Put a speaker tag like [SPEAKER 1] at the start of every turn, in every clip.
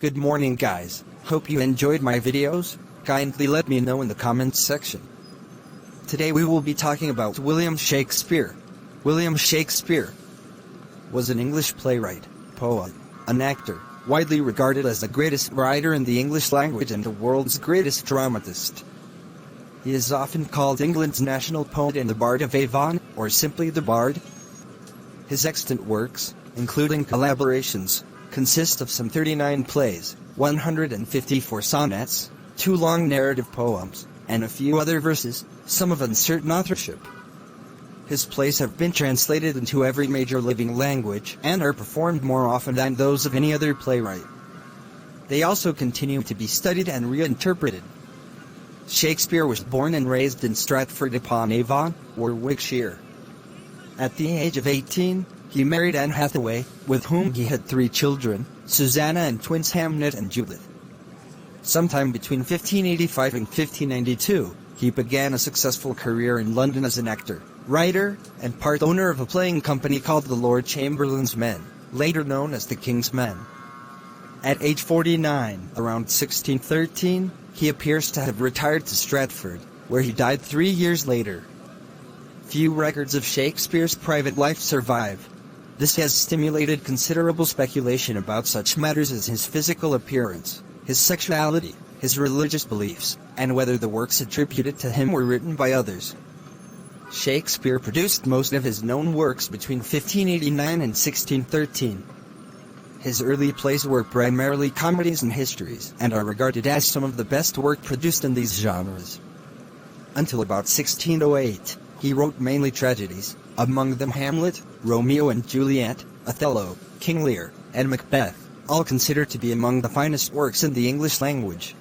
[SPEAKER 1] Good morning guys, hope you enjoyed my videos, kindly let me know in the comments section. Today we will be talking about William Shakespeare. William Shakespeare was an English playwright, poet, an actor, widely regarded as the greatest writer in the English language and the world's greatest dramatist. He is often called England's national poet and the Bard of Avon, or simply the Bard. His extant works, including collaborations, consist of some 39 plays, 154 sonnets, 2 long narrative poems, and a few other verses, some of uncertain authorship. His plays have been translated into every major living language and are performed more often than those of any other playwright. They also continue to be studied and reinterpreted. Shakespeare was born and raised in Stratford-upon-Avon, Warwickshire. At the age of 18, he married Anne Hathaway, with whom he had 3 children, Susanna and twins Hamnet and Judith. Sometime between 1585 and 1592, he began a successful career in London as an actor, writer, and part owner of a playing company called the Lord Chamberlain's Men, later known as the King's Men. At age 49, around 1613, he appears to have retired to Stratford, where he died 3 years later. Few records of Shakespeare's private life survive. This has stimulated considerable speculation about such matters as his physical appearance, his sexuality, his religious beliefs, and whether the works attributed to him were written by others. Shakespeare produced most of his known works between 1589 and 1613. His early plays were primarily comedies and histories, and are regarded as some of the best work produced in these genres. Until about 1608, he wrote mainly tragedies, among them Hamlet, Romeo and Juliet, Othello, King Lear, and Macbeth, all considered to be among the finest works in the English language.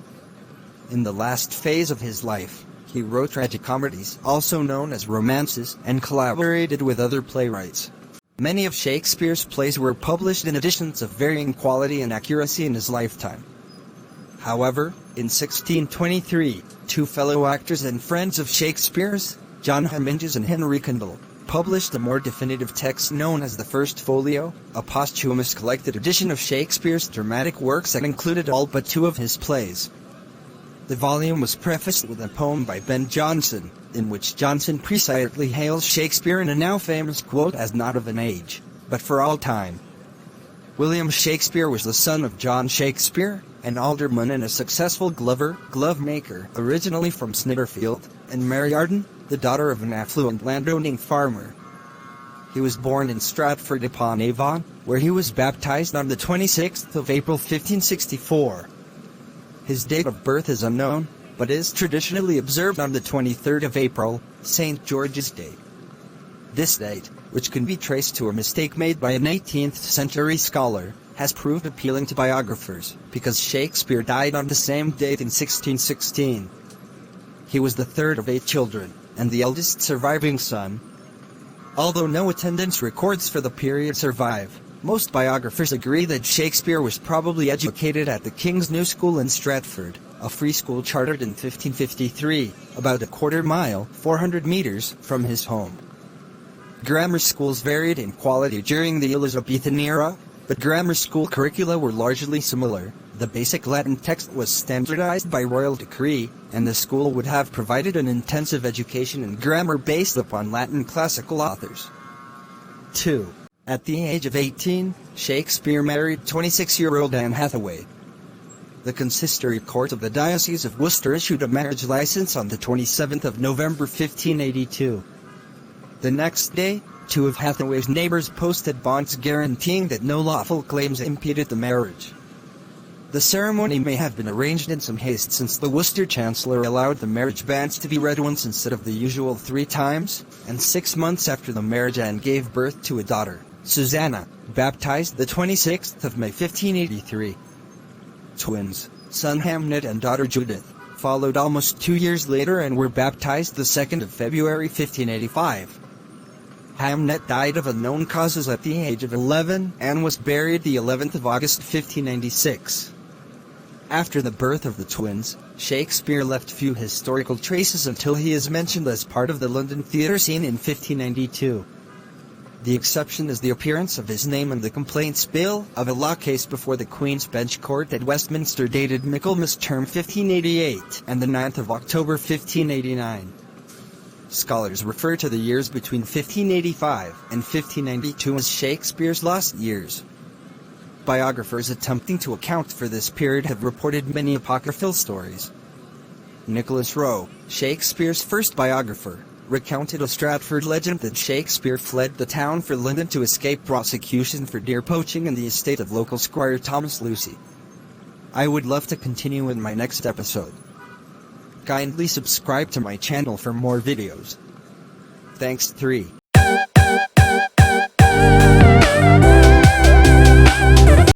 [SPEAKER 1] In the last phase of his life, he wrote tragicomedies, also known as romances, and collaborated with other playwrights. Many of Shakespeare's plays were published in editions of varying quality and accuracy in his lifetime. However, in 1623, 2 fellow actors and friends of Shakespeare's, John Hemingway and Henry Kendall, published a more definitive text known as the First Folio, a posthumous collected edition of Shakespeare's dramatic works that included all but 2 of his plays. The volume was prefaced with a poem by Ben Jonson, in which Jonson precisely hails Shakespeare in a now famous quote as not of an age, but for all time. William Shakespeare was the son of John Shakespeare, an alderman and a successful glove maker, originally from Snitterfield, and Mary Arden, the daughter of an affluent landowning farmer. He was born in Stratford-upon-Avon, where he was baptized on the 26th of April 1564. His date of birth is unknown, but is traditionally observed on the 23rd of April, St. George's Day. This date, which can be traced to a mistake made by an 18th-century scholar, has proved appealing to biographers, because Shakespeare died on the same date in 1616. He was the third of 8 children, and the eldest surviving son. Although no attendance records for the period survive, most biographers agree that Shakespeare was probably educated at the King's New School in Stratford, a free school chartered in 1553, about a quarter mile, 400 meters, from his home. Grammar schools varied in quality during the Elizabethan era, but grammar school curricula were largely similar. The basic Latin text was standardized by royal decree, and the school would have provided an intensive education in grammar based upon Latin classical authors. 2. At the age of 18, Shakespeare married 26-year-old Anne Hathaway. The consistory court of the Diocese of Worcester issued a marriage license on the 27th of November 1582. The next day, 2 of Hathaway's neighbors posted bonds guaranteeing that no lawful claims impeded the marriage. The ceremony may have been arranged in some haste since the Worcester Chancellor allowed the marriage banns to be read once instead of the usual 3 times, and 6 months after the marriage Anne gave birth to a daughter, Susanna, baptized the 26th of May 1583. Twins, son Hamnet and daughter Judith, followed almost 2 years later and were baptized the 2nd of February 1585. Hamnet died of unknown causes at the age of 11 and was buried the 11th of August 1596. After the birth of the twins, Shakespeare left few historical traces until he is mentioned as part of the London theatre scene in 1592. The exception is the appearance of his name in the Complaints Bill of a law case before the Queen's Bench Court at Westminster dated Michaelmas Term 1588 and the 9th of October 1589. Scholars refer to the years between 1585 and 1592 as Shakespeare's lost years. Biographers attempting to account for this period have reported many apocryphal stories. Nicholas Rowe, Shakespeare's first biographer, recounted a Stratford legend that Shakespeare fled the town for London to escape prosecution for deer poaching in the estate of local squire Thomas Lucy. I would love to continue in my next episode. Kindly subscribe to my channel for more videos. Thanks. 3.